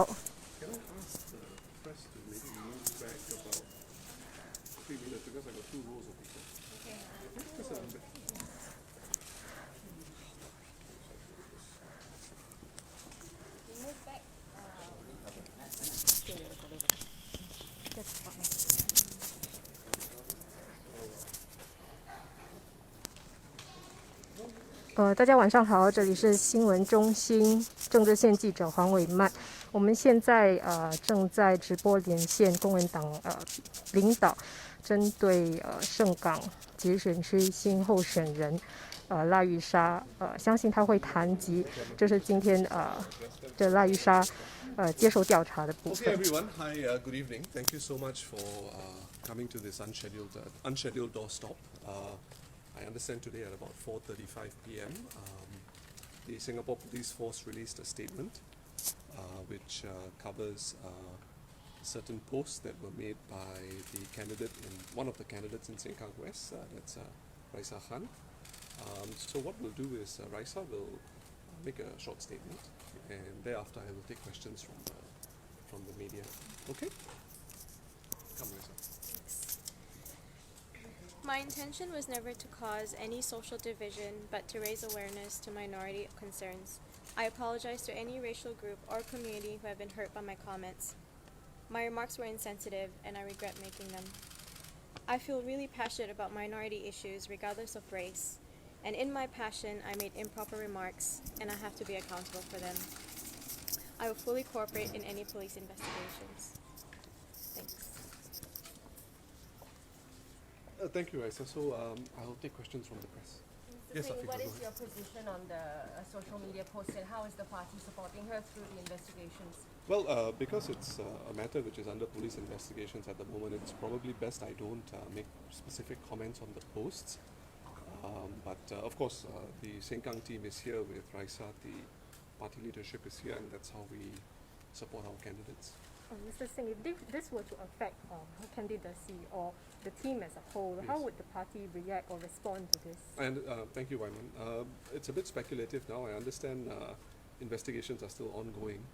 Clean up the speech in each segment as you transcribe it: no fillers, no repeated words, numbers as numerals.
Can I ask the press to maybe move back about 3 minutes because I got 2 rows of people. Okay. Just a little bit. Move back. That's fine. 大家晚上好，这里是新闻中心政治线记者黄伟曼。我们现在正在直播连线工人党领导，针对盛港节选区新候选人辣玉莎，相信他会谈及，这是今天这辣玉莎接受调查的部分。Okay, everyone. Hi, good evening. Thank you so much for coming to this unscheduled doorstop. I understand today at about 4:35 p.m. The Singapore Police Force released a statement which covers certain posts that were made by one of the candidates in Sengkang West. That's Raeesah Khan. So what we'll do is Raeesah will make a short statement, and thereafter I will take questions from the media. Okay? Come, Raeesah. My intention was never to cause any social division, but to raise awareness to minority concerns. I apologize to any racial group or community who have been hurt by my comments. My remarks were insensitive, and I regret making them. I feel really passionate about minority issues regardless of race, and in my passion I made improper remarks, and I have to be accountable for them. I will fully cooperate in any police investigations. Thanks. Thank you, Raeesah. So I'll take questions from the press. Yes, Singh, Afifa, what go is ahead. your position on the social media post, and how is the party supporting her through the investigations? Well, because it's a matter which is under police investigations at the moment, it's probably best I don't make specific comments on the posts. But of course, the Sengkang team is here with Raeesah. The party leadership is here, and that's how we support our candidates. Mr. Singh, if this were to affect her candidacy or the team as a whole, Yes. how would the party react or respond to this? And thank you, Wyman. It's a bit speculative now. I understand investigations are still ongoing,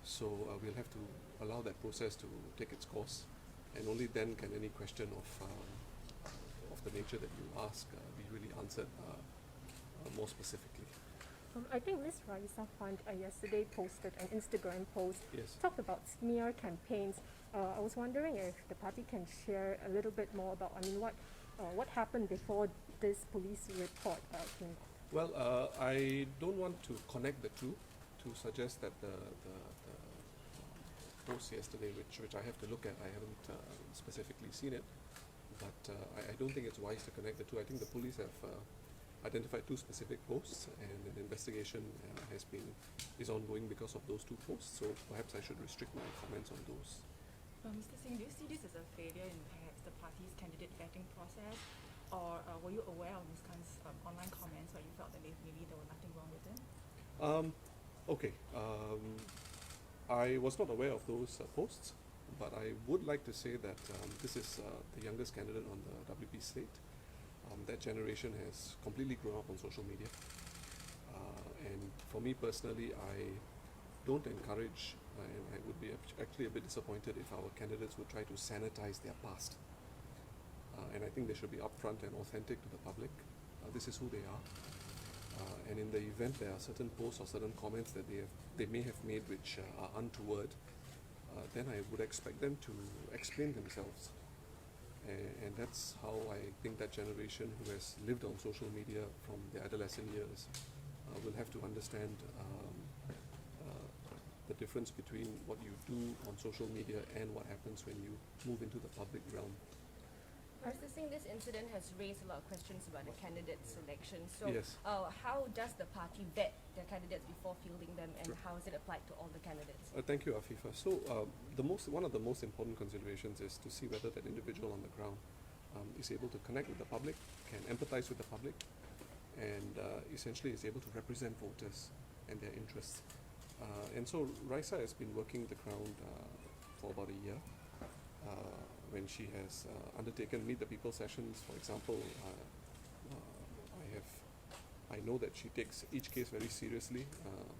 so we'll have to allow that process to take its course, and only then can any question of the nature that you ask be really answered more specifically. I think Ms. Raeesah Khan yesterday posted an Instagram post, Yes. talked about smear campaigns. I was wondering if the party can share a little bit more about, what happened before this police report came out. Well, I don't want to connect the two to suggest that the post yesterday, which I have to look at, I haven't specifically seen it, but I don't think it's wise to connect the two. I think the police have identified 2 specific posts, and an investigation is ongoing because of those 2 posts. So perhaps I should restrict my comments on those. Mr. Singh, do you see this as a failure in perhaps the party's candidate vetting process, or were you aware of these kinds of online comments where you felt that maybe there was nothing wrong with them? Okay. I was not aware of those posts, but I would like to say that this is the youngest candidate on the WP slate. That generation has completely grown up on social media, and for me personally, I don't encourage, and I would be actually a bit disappointed if our candidates would try to sanitize their past. And I think they should be upfront and authentic to the public. This is who they are, and in the event there are certain posts or certain comments that they may have made which are untoward, then I would expect them to explain themselves. And that's how I think that generation who has lived on social media from their adolescent years will have to understand the difference between what you do on social media and what happens when you move into the public realm. Mr. Singh, this incident has raised a lot of questions about the candidate selection. So Yes. How does the party vet their candidates before fielding them, and how is it applied to all the candidates? Thank you, Afifa. So one of the most important considerations is to see whether that individual on the ground is able to connect with the public, can empathize with the public, and essentially is able to represent voters and their interests. And so Raeesah has been working the ground for about a year. When she has undertaken Meet the People sessions, for example, I know that she takes each case very seriously,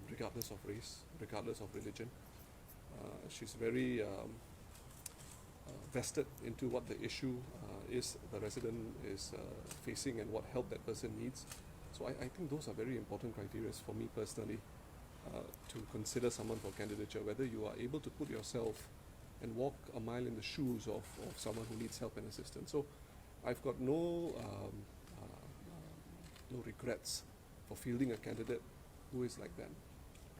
regardless of race, regardless of religion. She's very vested into what the issue is the resident is facing and what help that person needs. So I think those are very important criteria for me personally to consider someone for candidature, whether you are able to put yourself and walk a mile in the shoes of someone who needs help and assistance. So I've got no regrets for fielding a candidate who is like that,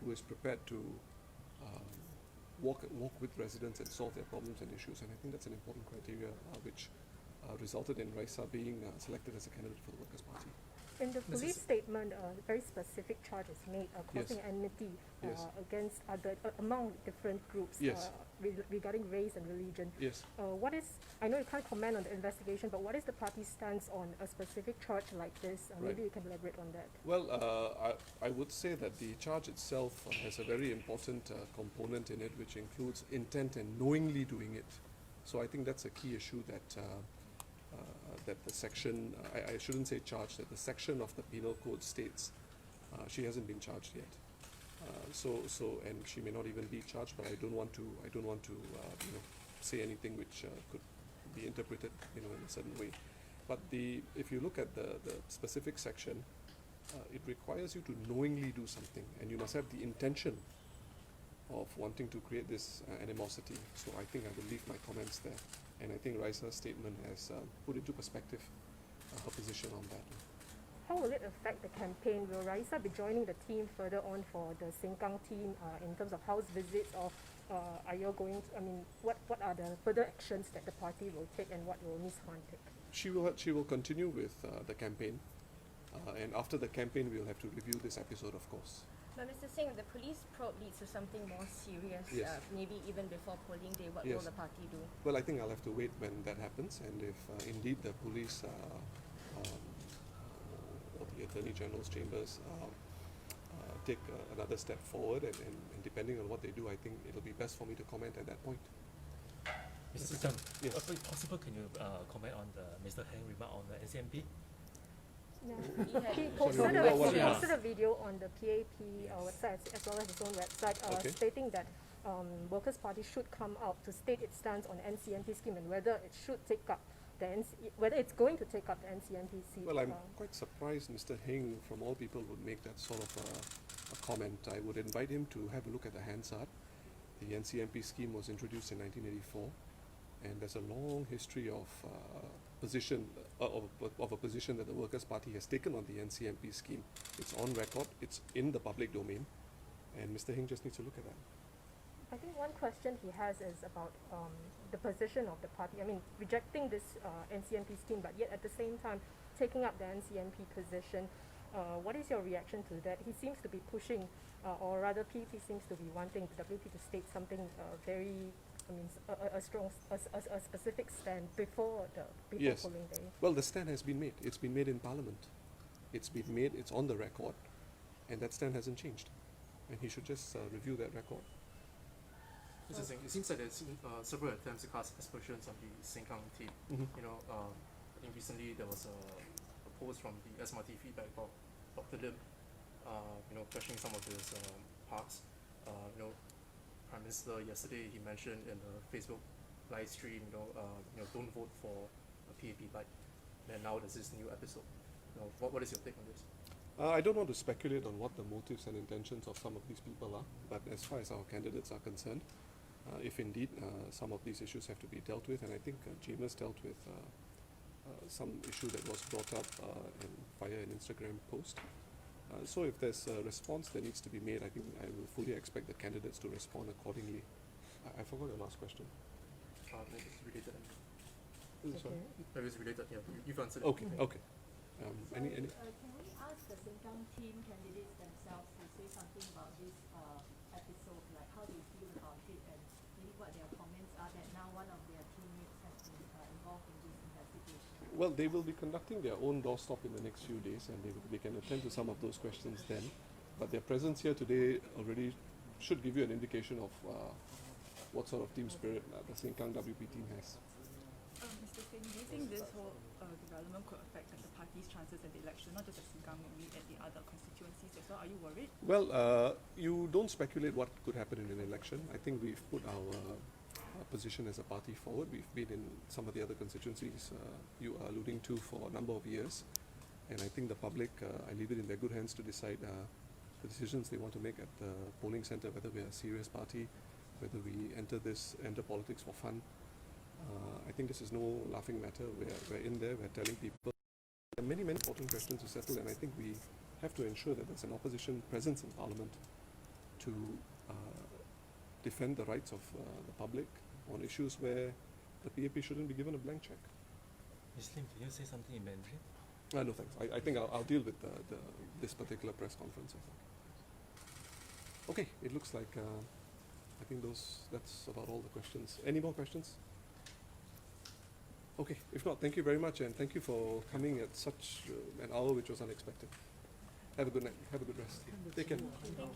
who is prepared to walk with residents and solve their problems and issues. And I think that's an important criteria which resulted in Raeesah being selected as a candidate for the Workers' Party. In the police statement, very specific charge is made causing enmity Yes. against among different groups Yes. Regarding race and religion. Yes. What is, I know you can't comment on the investigation, but what is the party's stance on a specific charge like this? Right. Maybe you can elaborate on that. Well, I would say that the charge itself has a very important component in it, which includes intent and knowingly doing it. So I think that's a key issue that that the section, I shouldn't say charge, that the section of the penal code states she hasn't been charged yet. And she may not even be charged, but I don't want to say anything which could be interpreted in a certain way. But if you look at the specific section, it requires you to knowingly do something, and you must have the intention of wanting to create this animosity. So I think I will leave my comments there, and I think Raeesah's statement has put into perspective her position on that. How will it affect the campaign? Will Raeesah be joining the team further on for the Sengkang team in terms of house visits, or are you going to, what are the further actions that the party will take, and what will Ms. Khan take? She will continue with the campaign, and after the campaign we'll have to review this episode, of course. But Mr. Singh, the police probe leads to something more serious, Yes. Maybe even before polling day. What Yes. will the party do? Well, I think I'll have to wait when that happens, and if indeed the police or the Attorney General's chambers take another step forward, and depending on what they do, I think it'll be best for me to comment at that point. Mr. Zhang, Yes. if possible, can you comment on Mr. Heng remark on the NCMP? He Sorry, posted a video on the PAP website as well as his own website Okay. stating that Workers' Party should come out to state its stance on NCMP scheme and whether it should take up whether it's going to take up the NCMP seat. Well, I'm quite surprised Mr. Heng, from all people, would make that sort of a comment. I would invite him to have a look at the Hansard. The NCMP scheme was introduced in 1984, and there's a long history of position of a position that the Workers' Party has taken on the NCMP scheme. It's on record, it's in the public domain, and Mr. Heng just needs to look at that. I think one question he has is about the position of the party. Rejecting this NCMP scheme, but yet at the same time taking up the NCMP position. What is your reaction to that? He seems to be pushing, or rather PAP seems to be wanting the WP to state something very, a strong, a specific stand before Yes. polling day. Well, the stand has been made. It's been made in Parliament. It's been made, it's on the record, and that stand hasn't changed. And he should just review that record. Mr. Singh, it seems like there's several attempts to cast aspersions on the Sengkang team. Mhm. I think recently there was a post from the SMRT feedback about Dr. Lim, questioning some of his parts. Prime Minister yesterday he mentioned in a Facebook live stream, don't vote for a PAP light. And now there's this new episode. What is your take on this? I don't want to speculate on what the motives and intentions of some of these people are, but as far as our candidates are concerned, if indeed some of these issues have to be dealt with, and I think James dealt with some issue that was brought up via an Instagram post. So if there's a response that needs to be made, I think I will fully expect the candidates to respond accordingly. I forgot your last question. Maybe it's related. Sorry? Maybe it's related, yeah. You've answered it. Okay, okay. Any Can we ask the Sengkang team candidates themselves to say something about this episode, like how they feel about it, and maybe what their comments are that now one of their teammates has been involved in this investigation? Well, they will be conducting their own doorstop in the next few days, and they can attend to some of those questions then. But their presence here today already should give you an indication of what sort of team spirit the Sengkang WP team has. Mr. Do you think this whole development could affect the party's chances at the election, not just at Sengkang, maybe at the other constituencies as well? Are you worried? Well, you don't speculate what could happen in an election. I think we've put our position as a party forward. We've been in some of the other constituencies you are alluding to for a number of years. And I think the public, I leave it in their good hands to decide the decisions they want to make at the polling center, whether we are a serious party, whether we enter politics for fun. I think this is no laughing matter. We're in there, we're telling people. There are many, many important questions to settle, and I think we have to ensure that there's an opposition presence in Parliament to defend the rights of the public on issues where the PAP shouldn't be given a blank check. Ms. Lim, can you say something in Mandarin? No thanks. I think I'll deal with this particular press conference, I think. Okay, it looks like I think that's about all the questions. Any more questions? Okay, if not, thank you very much, and thank you for coming at such an hour which was unexpected. Have a good night. Have a good rest. Take care. Thank you.